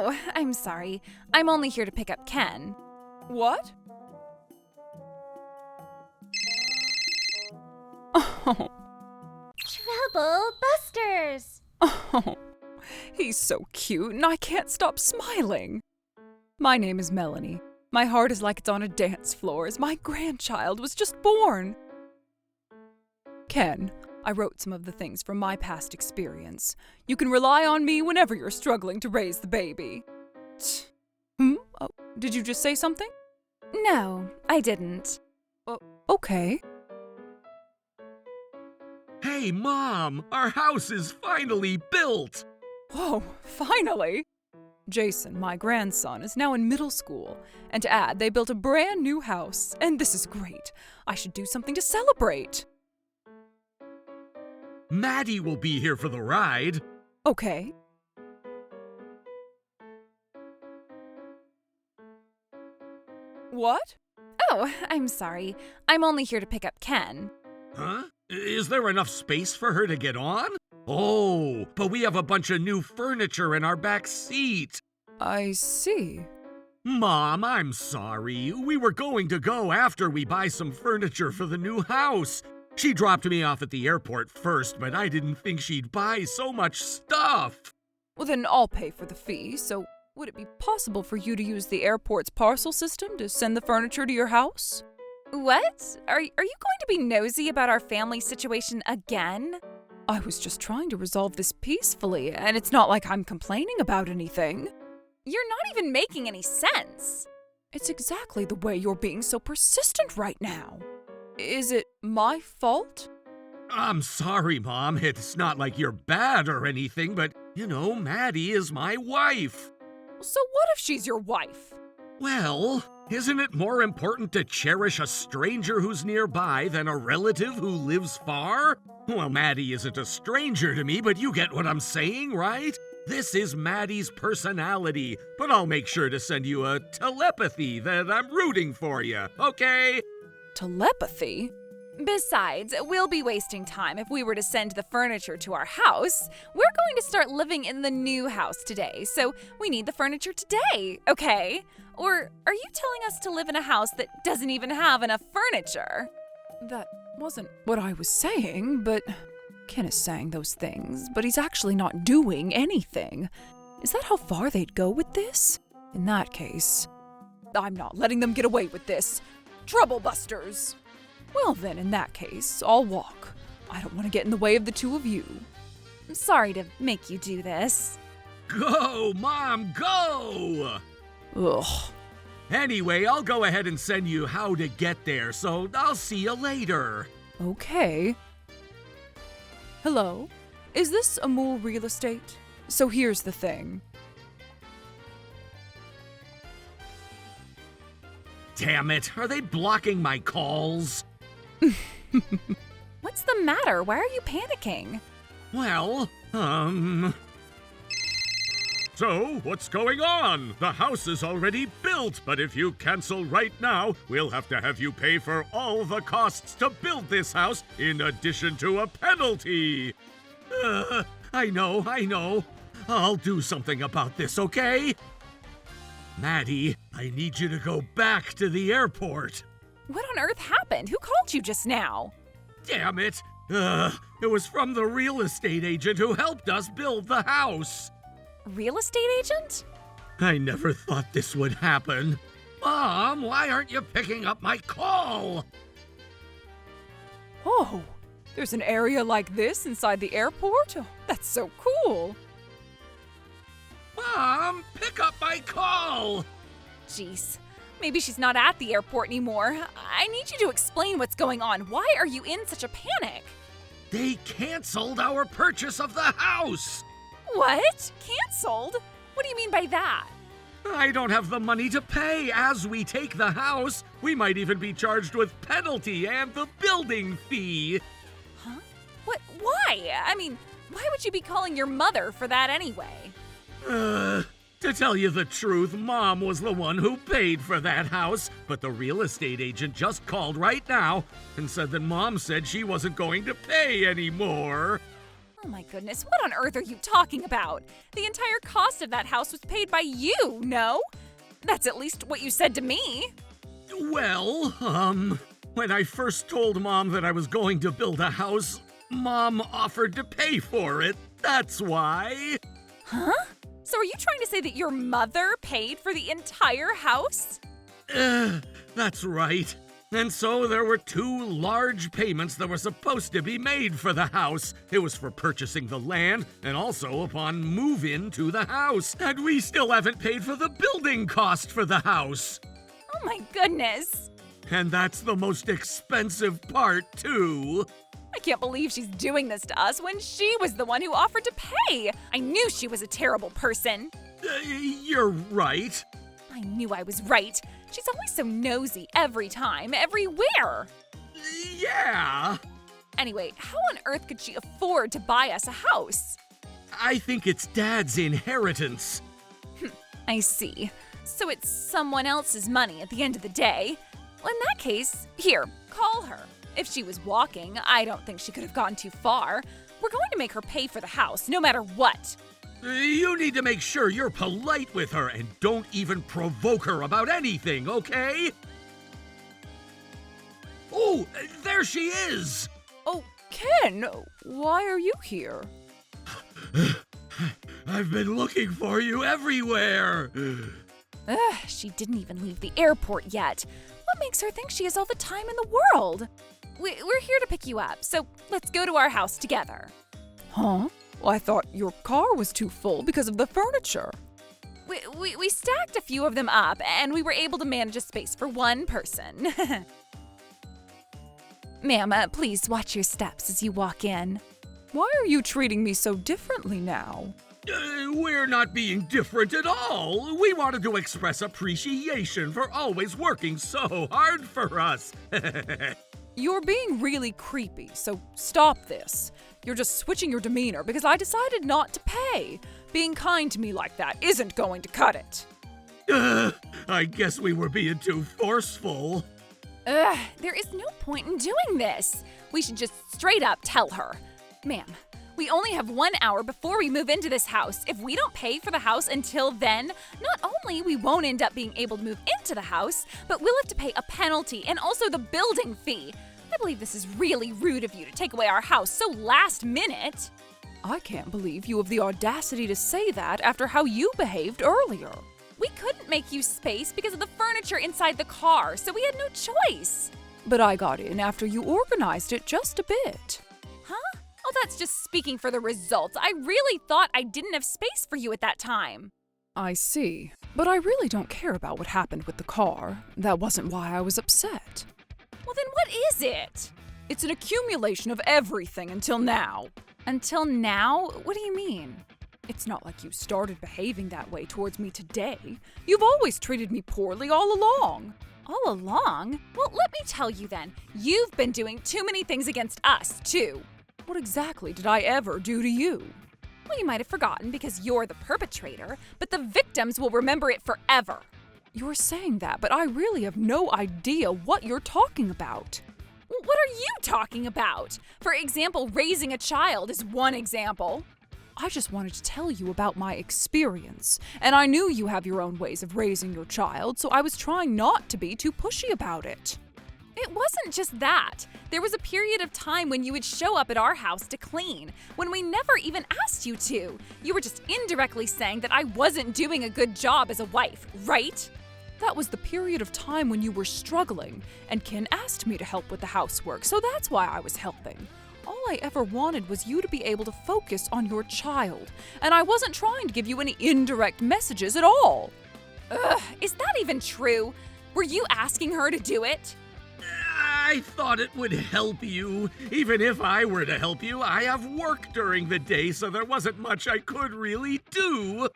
Oh, I'm sorry. I'm only here to pick up Ken. What? Oh, Trouble Busters! Oh, he's so cute and I can't stop smiling. My name is Melanie. My heart is like it's on a dance floor as my grandchild was just born. Ken, I wrote some of the things from my past experience. You can rely on me whenever you're struggling to raise the baby. Oh, did you just say something? no, I didn't. Okay. Hey, Mom! Our house is finally built! Whoa, finally! Jason, my grandson, is now in middle school. And to add, they built a brand new house, and this is great. I should do something to celebrate. Maddie will be here for the ride. Okay. What? Oh, I'm sorry. I'm only here to pick up Ken. Huh? Is there enough space for her to get on? Oh, but we have a bunch of new furniture in our back seat. I see. Mom, I'm sorry. We were going to go after we buy some furniture for the new house. She dropped me off at the airport first, but I didn't think she'd buy so much stuff. Well, then I'll pay for the fee, so would it be possible for you to use the airport's parcel system to send the furniture to your house? What? Are you going to be nosy about our family situation again? I was just trying to resolve this peacefully, and it's not like I'm complaining about anything. You're not even making any sense. It's exactly the way you're being so persistent right now. Is it my fault? I'm sorry, Mom. It's not like you're bad or anything, but, Maddie is my wife. So what if she's your wife? Well, isn't it more important to cherish a stranger who's nearby than a relative who lives far? Well, Maddie isn't a stranger to me, but you get what I'm saying, right? This is Maddie's personality, but I'll make sure to send you a telepathy that I'm rooting for you, okay? Telepathy? Besides, we'll be wasting time if we were to send the furniture to our house. We're going to start living in the new house today, so we need the furniture today, okay? Or are you telling us to live in a house that doesn't even have enough furniture? That wasn't what I was saying, but Ken is saying those things, but he's actually not doing anything. Is that how far they'd go with this? In that case, I'm not letting them get away with this. Trouble Busters! Well then, in that case, I'll walk. I don't want to get in the way of the two of you. I'm sorry to make you do this. Go, Mom, go! Ugh. Anyway, I'll go ahead and send you how to get there, so I'll see you later. Okay. Hello? Is this Amul Real Estate? So here's the thing. Damn it, are they blocking my calls? What's the matter? Why are you panicking? Well, So, what's going on? The house is already built, but if you cancel right now, we'll have to have you pay for all the costs to build this house, in addition to a penalty. I know. I'll do something about this, okay? Maddie, I need you to go back to the airport. What on earth happened? Who called you just now? Damn it. It was from the real estate agent who helped us build the house. Real estate agent? I never thought this would happen. Mom, why aren't you picking up my call? Oh, there's an area like this inside the airport? Oh, that's so cool. Mom, pick up my call! Jeez. Maybe she's not at the airport anymore. I need you to explain what's going on. Why are you in such a panic? They canceled our purchase of the house! What? Canceled? What do you mean by that? I don't have the money to pay. As we take the house, we might even be charged with penalty and the building fee. Huh? What? Why? I mean, why would you be calling your mother for that anyway? To tell you the truth, Mom was the one who paid for that house, but the real estate agent just called right now and said that Mom said she wasn't going to pay anymore. Oh my goodness, what on earth are you talking about? The entire cost of that house was paid by you, no? That's at least what you said to me. Well, when I first told Mom that I was going to build a house, Mom offered to pay for it. That's why. Huh? So are you trying to say that your mother paid for the entire house? That's right. And so there were 2 large payments that were supposed to be made for the house. It was for purchasing the land and also upon move-in to the house. And we still haven't paid for the building cost for the house. Oh my goodness. And that's the most expensive part, too. I can't believe she's doing this to us when she was the one who offered to pay. I knew she was a terrible person. You're right. I knew I was right. She's always so nosy every time, everywhere. Yeah. Anyway, how on earth could she afford to buy us a house? I think it's Dad's inheritance. I see. So it's someone else's money at the end of the day. Well, in that case, here, call her. If she was walking, I don't think she could have gone too far. We're going to make her pay for the house, no matter what. You need to make sure you're polite with her and don't even provoke her about anything, okay? Oh, there she is! Oh, Ken, why are you here? I've been looking for you everywhere. She didn't even leave the airport yet. What makes her think she has all the time in the world? We're here to pick you up, so let's go to our house together. Huh? Well, I thought your car was too full because of the furniture. We stacked a few of them up, and we were able to manage a space for one person. Ma'am, please watch your steps as you walk in. Why are you treating me so differently now? We're not being different at all. We wanted to express appreciation for always working so hard for us. You're being really creepy, so stop this. You're just switching your demeanor because I decided not to pay. Being kind to me like that isn't going to cut it. I guess we were being too forceful. There is no point in doing this. We should just straight up tell her. Ma'am, we only have 1 hour before we move into this house. If we don't pay for the house until then, not only we won't end up being able to move into the house, but we'll have to pay a penalty and also the building fee. I believe this is really rude of you to take away our house so last minute. I can't believe you have the audacity to say that after how you behaved earlier. We couldn't make you space because of the furniture inside the car, so we had no choice. But I got in after you organized it just a bit. Huh? Oh, that's just speaking for the results. I really thought I didn't have space for you at that time. I see. But I really don't care about what happened with the car. That wasn't why I was upset. Well, then what is it? It's an accumulation of everything until now. Until now? What do you mean? It's not like you started behaving that way towards me today. You've always treated me poorly all along. All along? Well, let me tell you then. You've been doing too many things against us, too. What exactly did I ever do to you? Well, you might have forgotten because you're the perpetrator, but the victims will remember it forever. You're saying that, but I really have no idea what you're talking about. What are you talking about? For example, raising a child is one example. I just wanted to tell you about my experience, and I knew you have your own ways of raising your child, so I was trying not to be too pushy about it. It wasn't just that. There was a period of time when you would show up at our house to clean, when we never even asked you to. You were just indirectly saying that I wasn't doing a good job as a wife, right? That was the period of time when you were struggling, and Ken asked me to help with the housework, so that's why I was helping. All I ever wanted was you to be able to focus on your child, and I wasn't trying to give you any indirect messages at all. Ugh, is that even true? Were you asking her to do it? I thought it would help you. Even if I were to help you, I have work during the day, so there wasn't much I could really do.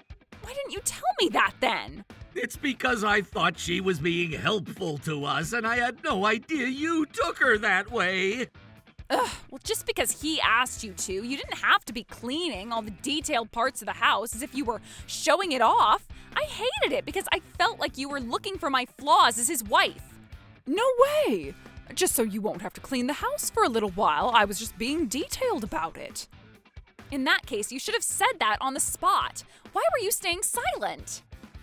Why didn't you tell me that then? It's because I thought she was being helpful to us, and I had no idea you took her that way. Ugh, well, just because he asked you to, you didn't have to be cleaning all the detailed parts of the house as if you were showing it off. I hated it because I felt like you were looking for my flaws as his wife. No way! Just so you won't have to clean the house for a little while, I was just being detailed about it. In that case, you should have said that on the spot. Why were you staying silent?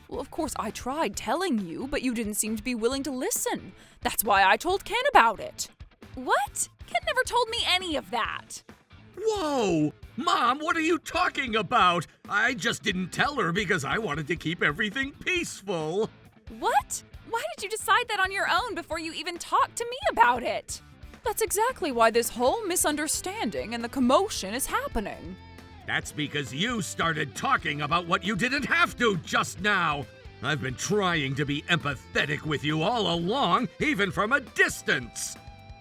Well, of course, I tried telling you, but you didn't seem to be willing to listen. That's why I told Ken about it. What? Ken never told me any of that. Whoa! Mom, what are you talking about? I just didn't tell her because I wanted to keep everything peaceful. What? Why did you decide that on your own before you even talked to me about it? That's exactly why this whole misunderstanding and the commotion is happening. That's because you started talking about what you didn't have to just now. I've been trying to be empathetic with you all along, even from a distance.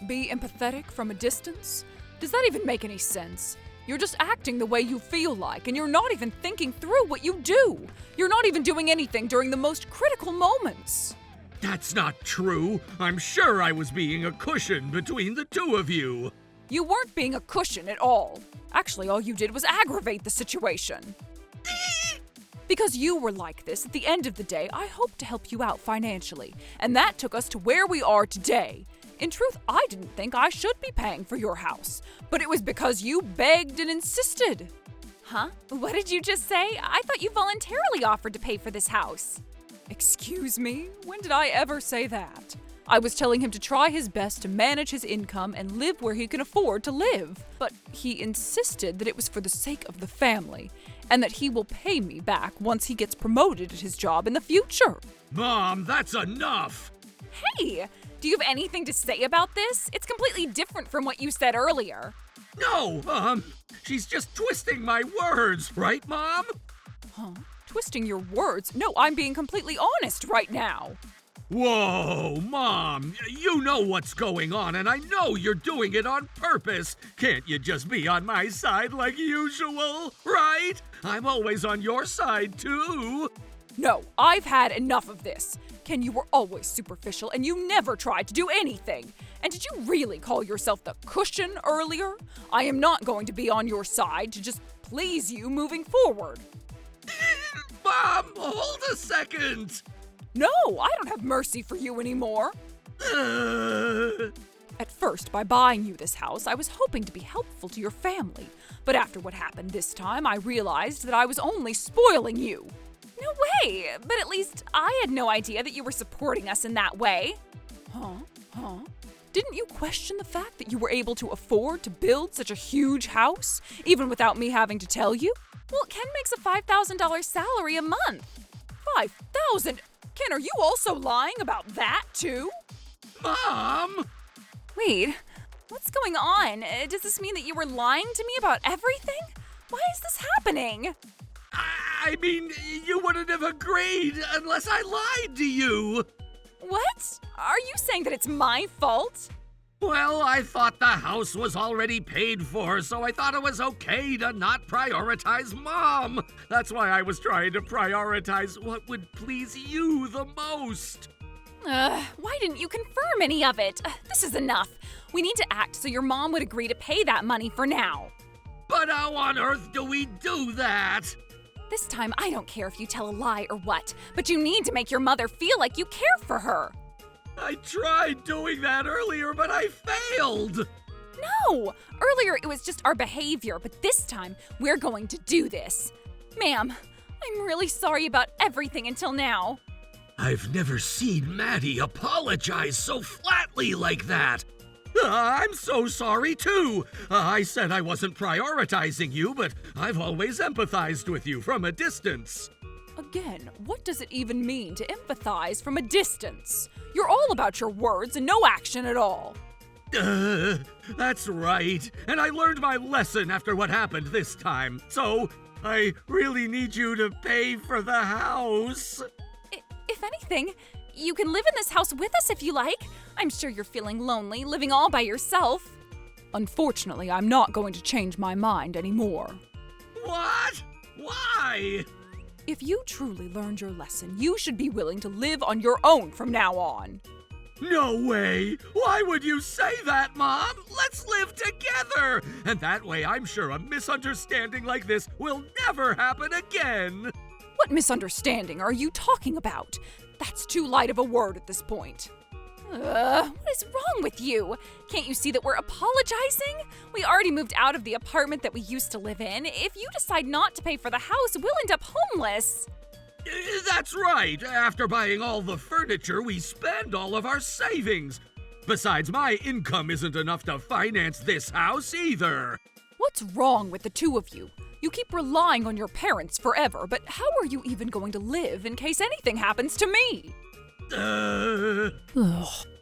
Be empathetic from a distance? Does that even make any sense? You're just acting the way you feel like, and you're not even thinking through what you do. You're not even doing anything during the most critical moments. That's not true. I'm sure I was being a cushion between the two of you. You weren't being a cushion at all. Actually, all you did was aggravate the situation. Because you were like this, at the end of the day, I hoped to help you out financially, and that took us to where we are today. In truth, I didn't think I should be paying for your house, but it was because you begged and insisted. Huh? What did you just say? I thought you voluntarily offered to pay for this house. Excuse me? When did I ever say that? I was telling him to try his best to manage his income and live where he can afford to live. But he insisted that it was for the sake of the family, and that he will pay me back once he gets promoted at his job in the future. Mom, that's enough! Hey, do you have anything to say about this? It's completely different from what you said earlier. No, she's just twisting my words, right, Mom? Huh? Twisting your words? No, I'm being completely honest right now. Whoa, Mom, you know what's going on, and I know you're doing it on purpose. Can't you just be on my side like usual, right? I'm always on your side, too. No, I've had enough of this. Ken, you were always superficial, and you never tried to do anything. And did you really call yourself the cushion earlier? I am not going to be on your side to just please you moving forward. Mom, hold a second. No, I don't have mercy for you anymore. At first, by buying you this house, I was hoping to be helpful to your family. But after what happened this time, I realized that I was only spoiling you. No way! But at least I had no idea that you were supporting us in that way. Huh? Didn't you question the fact that you were able to afford to build such a huge house, even without me having to tell you? Well, Ken makes a $5,000 salary a month. $5,000? Ken, are you also lying about that, too? Mom! Wait, what's going on? Does this mean that you were lying to me about everything? Why is this happening? I mean, you wouldn't have agreed unless I lied to you. What? Are you saying that it's my fault? Well, I thought the house was already paid for, so I thought it was okay to not prioritize Mom. That's why I was trying to prioritize what would please you the most. Why didn't you confirm any of it? This is enough. We need to act so your mom would agree to pay that money for now. But how on earth do we do that? This time, I don't care if you tell a lie or what, but you need to make your mother feel like you care for her. I tried doing that earlier, but I failed. No! Earlier it was just our behavior, but this time we're going to do this. Ma'am, I'm really sorry about everything until now. I've never seen Maddie apologize so flatly like that. I'm so sorry, too. I said I wasn't prioritizing you, but I've always empathized with you from a distance. Again, what does it even mean to empathize from a distance? You're all about your words and no action at all. That's right. And I learned my lesson after what happened this time. So, I really need you to pay for the house. If anything, you can live in this house with us if you like. I'm sure you're feeling lonely, living all by yourself. Unfortunately, I'm not going to change my mind anymore. What? Why? If you truly learned your lesson, you should be willing to live on your own from now on. No way! Why would you say that, Mom? Let's live together! And that way I'm sure a misunderstanding like this will never happen again! What misunderstanding are you talking about? That's too light of a word at this point. What is wrong with you? Can't you see that we're apologizing? We already moved out of the apartment that we used to live in. If you decide not to pay for the house, we'll end up homeless. That's right. After buying all the furniture, we spend all of our savings. Besides, my income isn't enough to finance this house either. What's wrong with the two of you? You keep relying on your parents forever, but how are you even going to live in case anything happens to me? Ugh,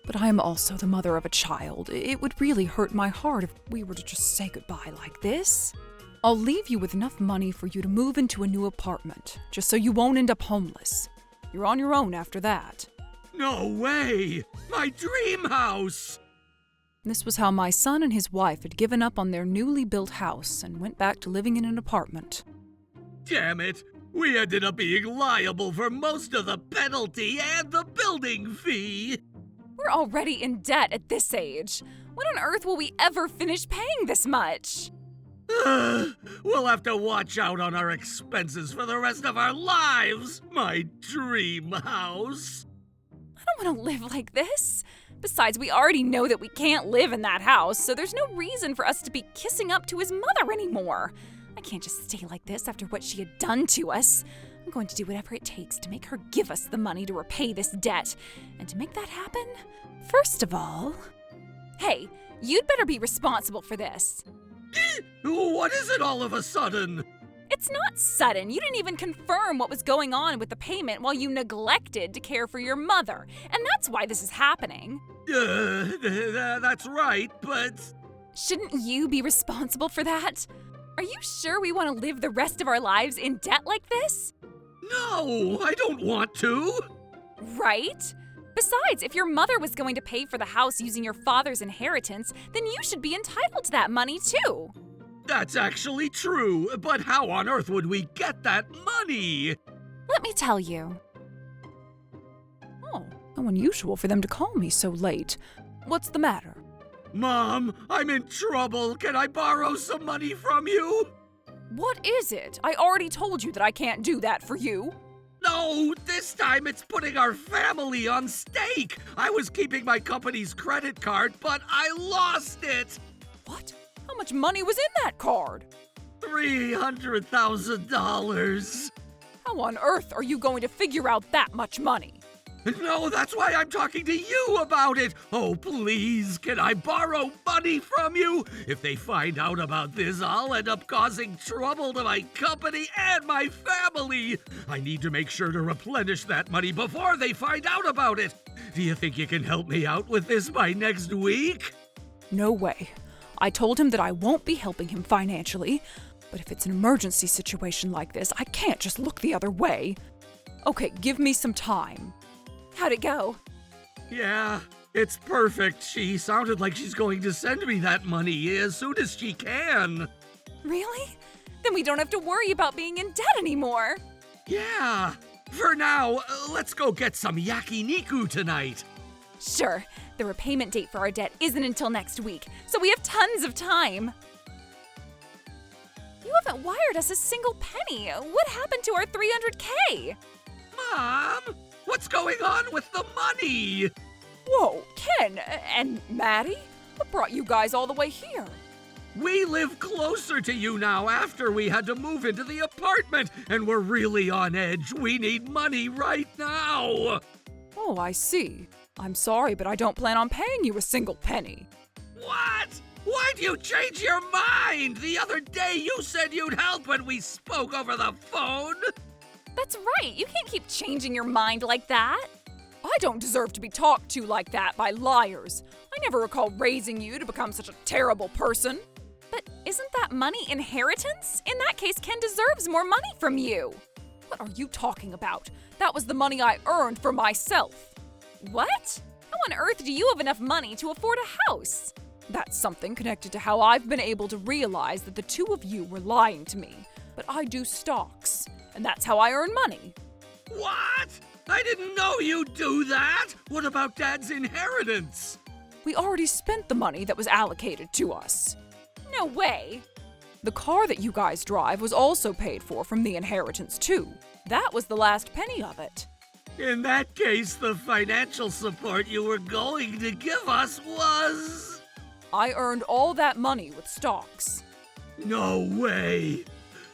but I am also the mother of a child. It would really hurt my heart if we were to just say goodbye like this. I'll leave you with enough money for you to move into a new apartment, just so you won't end up homeless. You're on your own after that. No way! My dream house! This was how my son and his wife had given up on their newly built house and went back to living in an apartment. Damn it! We ended up being liable for most of the penalty and the building fee! We're already in debt at this age. When on earth will we ever finish paying this much? We'll have to watch out on our expenses for the rest of our lives! My dream house! I don't want to live like this. Besides, we already know that we can't live in that house, so there's no reason for us to be kissing up to his mother anymore. I can't just stay like this after what she had done to us. I'm going to do whatever it takes to make her give us the money to repay this debt. And to make that happen, first of all... Hey, you'd better be responsible for this. What is it all of a sudden? It's not sudden. You didn't even confirm what was going on with the payment while you neglected to care for your mother. And that's why this is happening. That's right, but... Shouldn't you be responsible for that? Are you sure we want to live the rest of our lives in debt like this? No, I don't want to. Right? Besides, if your mother was going to pay for the house using your father's inheritance, then you should be entitled to that money too. That's actually true, but how on earth would we get that money? Let me tell you. Oh, how unusual for them to call me so late. What's the matter? Mom, I'm in trouble. Can I borrow some money from you? What is it? I already told you that I can't do that for you. No, this time it's putting our family on stake. I was keeping my company's credit card, but I lost it. What? How much money was in that card? $300,000. How on earth are you going to figure out that much money? No, that's why I'm talking to you about it. Oh, please, can I borrow money from you? If they find out about this, I'll end up causing trouble to my company and my family. I need to make sure to replenish that money before they find out about it. Do you think you can help me out with this by next week? No way. I told him that I won't be helping him financially, but if it's an emergency situation like this, I can't just look the other way. Okay, give me some time. How'd it go? Yeah, it's perfect. She sounded like she's going to send me that money as soon as she can. Really? Then we don't have to worry about being in debt anymore. Yeah. For now, let's go get some yakiniku tonight. Sure. The repayment date for our debt isn't until next week, so we have tons of time. You haven't wired us a single penny. What happened to our $300K? Mom, what's going on with the money? Whoa, Ken and Maddie? What brought you guys all the way here? We live closer to you now after we had to move into the apartment, and we're really on edge. We need money right now. Oh, I see. I'm sorry, but I don't plan on paying you a single penny. What? Why'd you change your mind? The other day you said you'd help when we spoke over the phone. That's right. You can't keep changing your mind like that. I don't deserve to be talked to like that by liars. I never recall raising you to become such a terrible person. But isn't that money inheritance? In that case, Ken deserves more money from you. What are you talking about? That was the money I earned for myself. What? How on earth do you have enough money to afford a house? That's something connected to how I've been able to realize that the two of you were lying to me. But I do stocks, and that's how I earn money. What? I didn't know you'd do that. What about Dad's inheritance? We already spent the money that was allocated to us. No way. The car that you guys drive was also paid for from the inheritance, too. That was the last penny of it. In that case, the financial support you were going to give us was... I earned all that money with stocks. No way!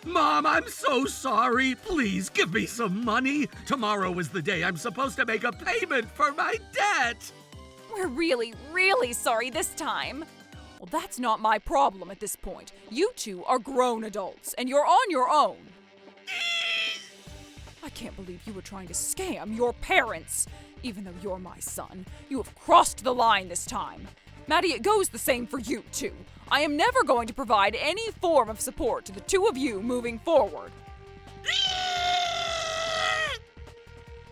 Mom, I'm so sorry. Please give me some money. Tomorrow is the day I'm supposed to make a payment for my debt. We're really, really sorry this time. Well, that's not my problem at this point. You two are grown adults, and you're on your own. I can't believe you were trying to scam your parents. Even though you're my son, you have crossed the line this time. Maddie, it goes the same for you, too. I am never going to provide any form of support to the two of you moving forward.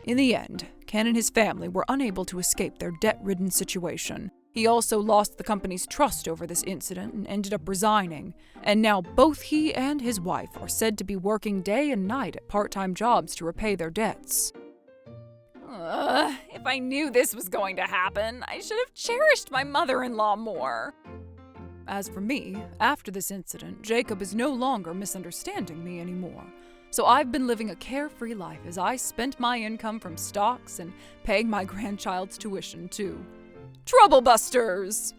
In the end, Ken and his family were unable to escape their debt-ridden situation. He also lost the company's trust over this incident and ended up resigning. And now both he and his wife are said to be working day and night at part-time jobs to repay their debts. If I knew this was going to happen, I should have cherished my mother-in-law more. As for me, after this incident, Jacob is no longer misunderstanding me anymore. So I've been living a carefree life as I spent my income from stocks and paying my grandchild's tuition, too. Troublebusters!